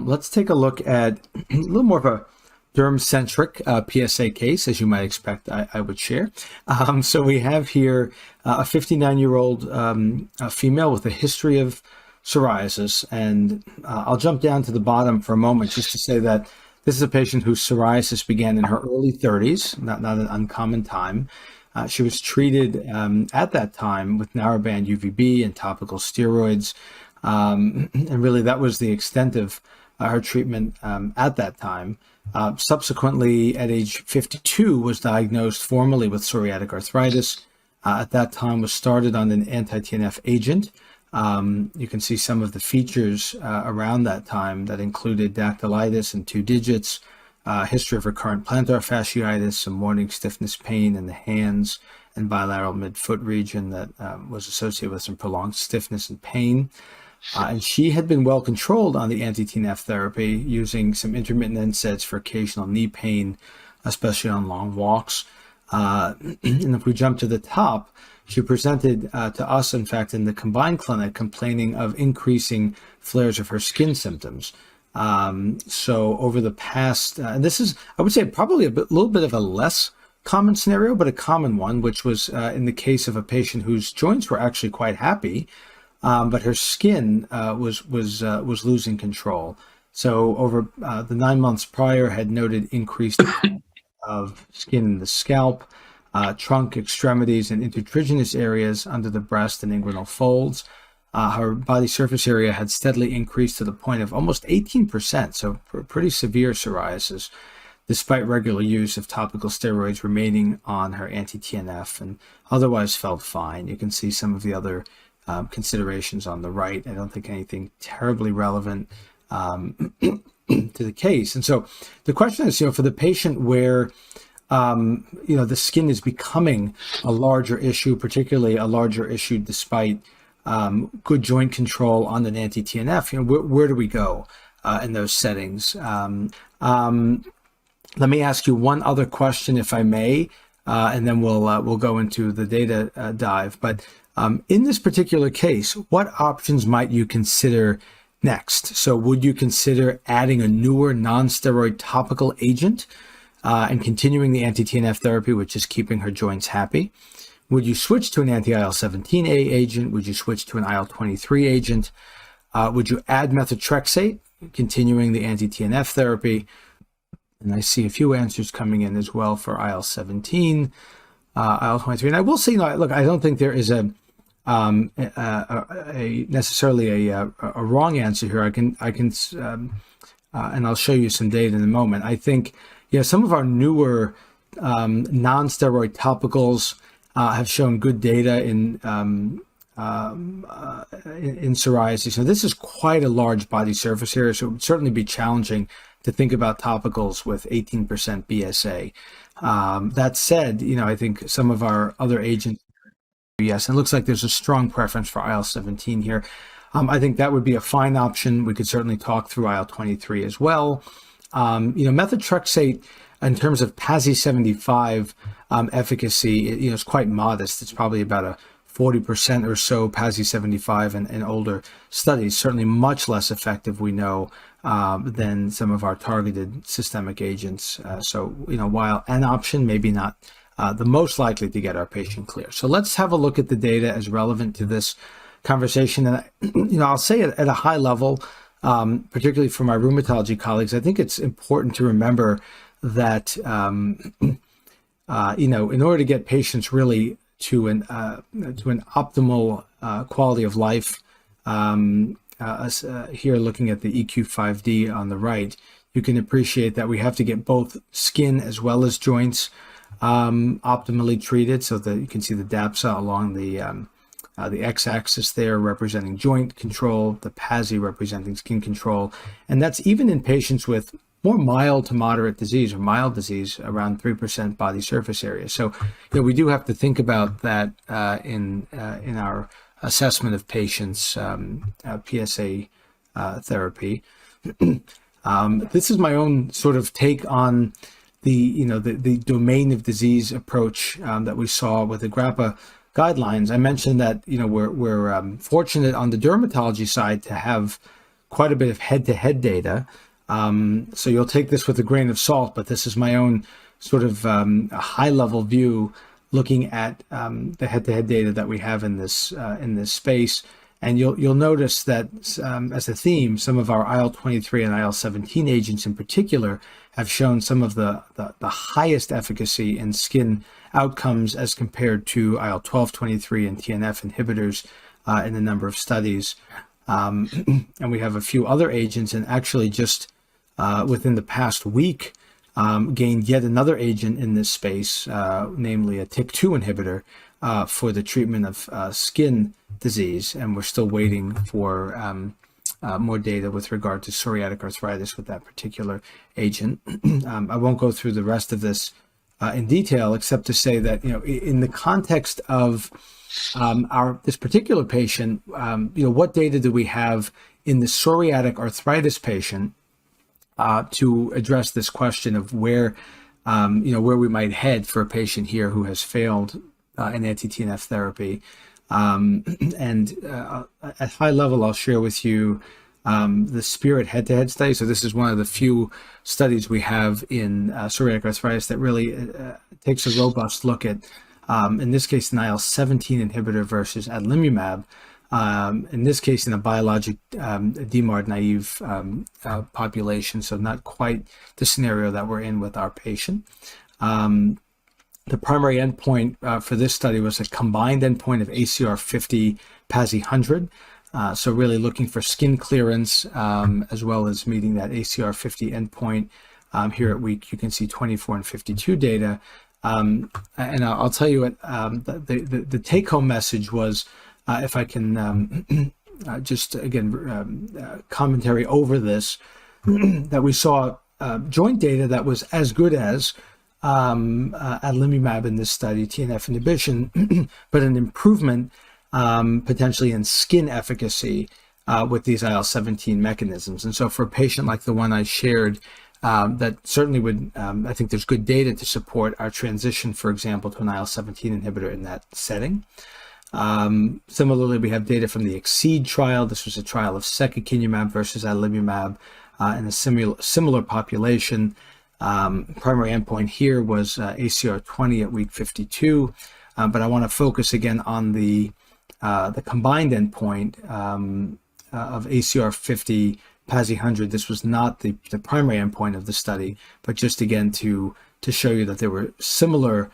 Let's take a look at a little more of a derm-centric PsA case, as you might expect I would share. So we have here a 59-year-old female with a history of psoriasis. And I'll jump down to the bottom for a moment just to say that this is a patient whose psoriasis began in her early 30s, not an uncommon time. She was treated at that time with narrowband UVB and topical steroids. And really that was the extent of her treatment at that time. Subsequently, at age 52, was diagnosed formally with psoriatic arthritis. At that time was started on an anti-TNF agent. You can see some of the features around that time that included dactylitis in 2 digits, history of recurrent plantar fasciitis, some morning stiffness pain in the hands and bilateral midfoot region that was associated with some prolonged stiffness and pain. And she had been well controlled on the anti-TNF therapy using some intermittent NSAIDs for occasional knee pain, especially on long walks. And if we jump to the top, she presented to us, in fact, in the combined clinic, complaining of increasing flares of her skin symptoms. So over the past, and this is, I would say, probably a little bit of a less common scenario, but a common one, which was in the case of a patient whose joints were actually quite happy, but her skin was losing control. So over the 9 months prior, had noted increased of skin in the scalp, trunk, extremities, and intertriginous areas under the breast and inguinal folds. Her body surface area had steadily increased to the point of almost 18%, so pretty severe psoriasis, despite regular use of topical steroids remaining on her anti-TNF, and otherwise felt fine. You can see some of the other considerations on the right. I don't think anything terribly relevant to the case. And so the question is, for the patient where the skin is becoming a larger issue, particularly a larger issue despite good joint control on an anti-TNF, where do we go in those settings? Let me ask you one other question, if I may, and then we'll go into the data dive. But in this particular case, what options might you consider next? So would you consider adding a newer non-steroid topical agent and continuing the anti-TNF therapy, which is keeping her joints happy? Would you switch to an anti-IL-17A agent? Would you switch to an IL-23 agent? Would you add methotrexate, continuing the anti-TNF therapy? And I see a few answers coming in as well for IL-17, IL-23. And I will say, look, I don't think there is necessarily a wrong answer here. I can, and I'll show you some data in a moment. I think, some of our newer non-steroid topicals have shown good data in psoriasis. So this is quite a large body surface area, so it would certainly be challenging to think about topicals with 18% PsA. That said, I think some of our other agents, yes, it looks like there's a strong preference for IL-17 here. I think that would be a fine option. We could certainly talk through IL-23 as well. Methotrexate, in terms of PASI 75 efficacy, is quite modest. It's probably about a 40% or so PASI 75 in older studies, certainly much less effective, we know, than some of our targeted systemic agents. So, while an option, maybe not the most likely to get our patient clear. So let's have a look at the data as relevant to this conversation. And, I'll say it at a high level, particularly for my rheumatology colleagues, I think it's important to remember that, in order to get patients really to an optimal quality of life, here looking at the EQ5D on the right, you can appreciate that we have to get both skin as well as joints optimally treated, so that you can see the DAPSA along the x-axis there representing joint control, the PASI representing skin control, and that's even in patients with more mild to moderate disease or mild disease, around 3% body surface area. So, we do have to think about that in our assessment of patients' PsA therapy. This is my own sort of take on the domain of disease approach that we saw with the GRAPPA guidelines. I mentioned that we're fortunate on the dermatology side to have quite a bit of head-to-head data. So you'll take this with a grain of salt, but this is my own sort of a high-level view looking at the head-to-head data that we have in this space. And you'll notice that as a theme, some of our IL-23 and IL-17 agents in particular have shown some of the highest efficacy in skin outcomes as compared to IL-12, 23, and TNF inhibitors in a number of studies. And we have a few other agents, and actually just within the past week, gained yet another agent in this space, namely a TYK2 inhibitor for the treatment of skin disease. And we're still waiting for more data with regard to psoriatic arthritis with that particular agent. I won't go through the rest of this in detail, except to say that, in the context of this particular patient, what data do we have in the psoriatic arthritis patient to address this question of where we might head for a patient here who has failed an anti-TNF therapy. And at high level, I'll share with you the SPIRIT head-to-head study. So this is one of the few studies we have in psoriatic arthritis that really takes a robust look at, in this case, an IL-17 inhibitor versus adalimumab. In this case, in a biologic DMARD naive population, so not quite the scenario that we're in with our patient. The primary endpoint for this study was a combined endpoint of ACR50 PASI 100. So really looking for skin clearance as well as meeting that ACR50 endpoint. Here at week, you can see 24 and 52 data. And I'll tell you what the take-home message was, if I can just, again, commentary over this, that we saw joint data that was as good as adalimumab in this study, TNF inhibition, but an improvement potentially in skin efficacy with these IL-17 mechanisms. And so for a patient like the one I shared, that certainly would, I think there's good data to support our transition, for example, to an IL-17 inhibitor in that setting. Similarly, we have data from the EXCEED trial. This was a trial of secukinumab versus adalimumab in a similar population. Primary endpoint here was ACR 20 at week 52, but I want to focus again on the combined endpoint of ACR 50 PASI 100. This was not the primary endpoint of the study, but just again to show you that there were similar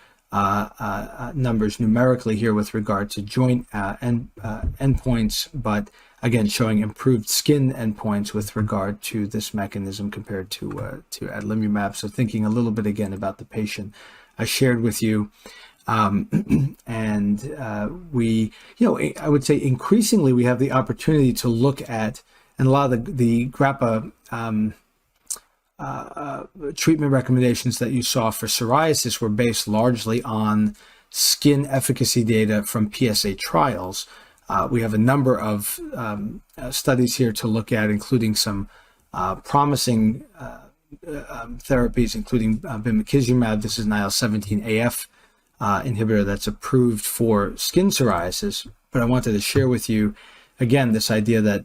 numbers numerically here with regard to joint endpoints, but again showing improved skin endpoints with regard to this mechanism compared to adalimumab. So thinking a little bit again about the patient I shared with you, and we, I would say increasingly we have the opportunity to look at, and a lot of the GRAPPA treatment recommendations that you saw for psoriasis were based largely on skin efficacy data from PsA trials. We have a number of studies here to look at, including some promising therapies, including bimekizumab. This is an IL-17AF inhibitor that's approved for skin psoriasis. But I wanted to share with you, again, this idea that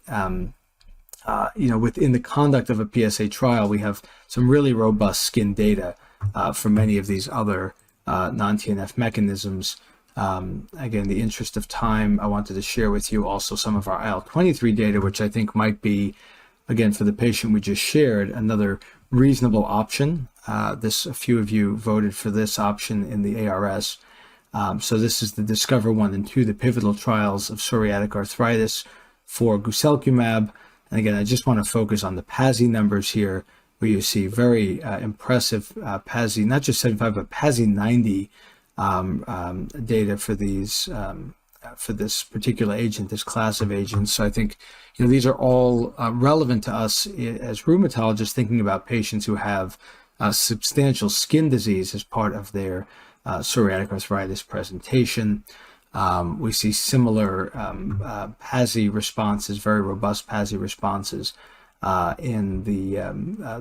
within the conduct of a PsA trial, we have some really robust skin data for many of these other non-TNF mechanisms. Again, in the interest of time, I wanted to share with you also some of our IL-23 data, which I think might be, again, for the patient we just shared, another reasonable option. A few of you voted for this option in the ARS. So this is the Discover 1 and 2, the pivotal trials of psoriatic arthritis for guselkumab. And again, I just want to focus on the PASI numbers here, where you see very impressive PASI, not just 75, but PASI 90 data for these for this particular agent, this class of agents. So I think these are all relevant to us as rheumatologists thinking about patients who have substantial skin disease as part of their psoriatic arthritis presentation. We see similar PASI responses, very robust PASI responses in the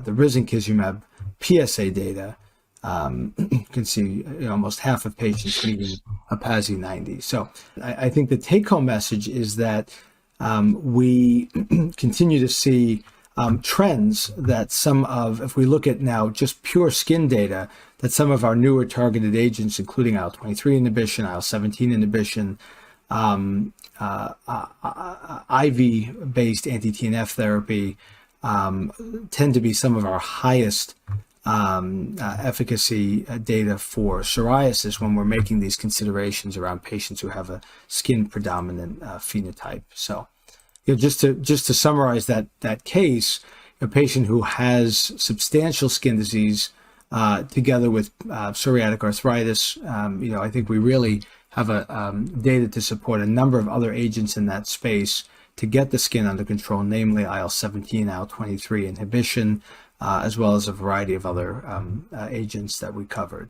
risankizumab PsA data. You can see almost half of patients meeting a PASI 90. So I think the take-home message is that we continue to see trends that if we look at now just pure skin data, that some of our newer targeted agents, including IL-23 inhibition, IL-17 inhibition, IV-based anti-TNF therapy, tend to be some of our highest efficacy data for psoriasis when we're making these considerations around patients who have a skin predominant phenotype. So, just to summarize that case, a patient who has substantial skin disease together with psoriatic arthritis, I think we really have a data to support a number of other agents in that space to get the skin under control, namely IL-17, IL-23 inhibition, as well as a variety of other agents that we covered.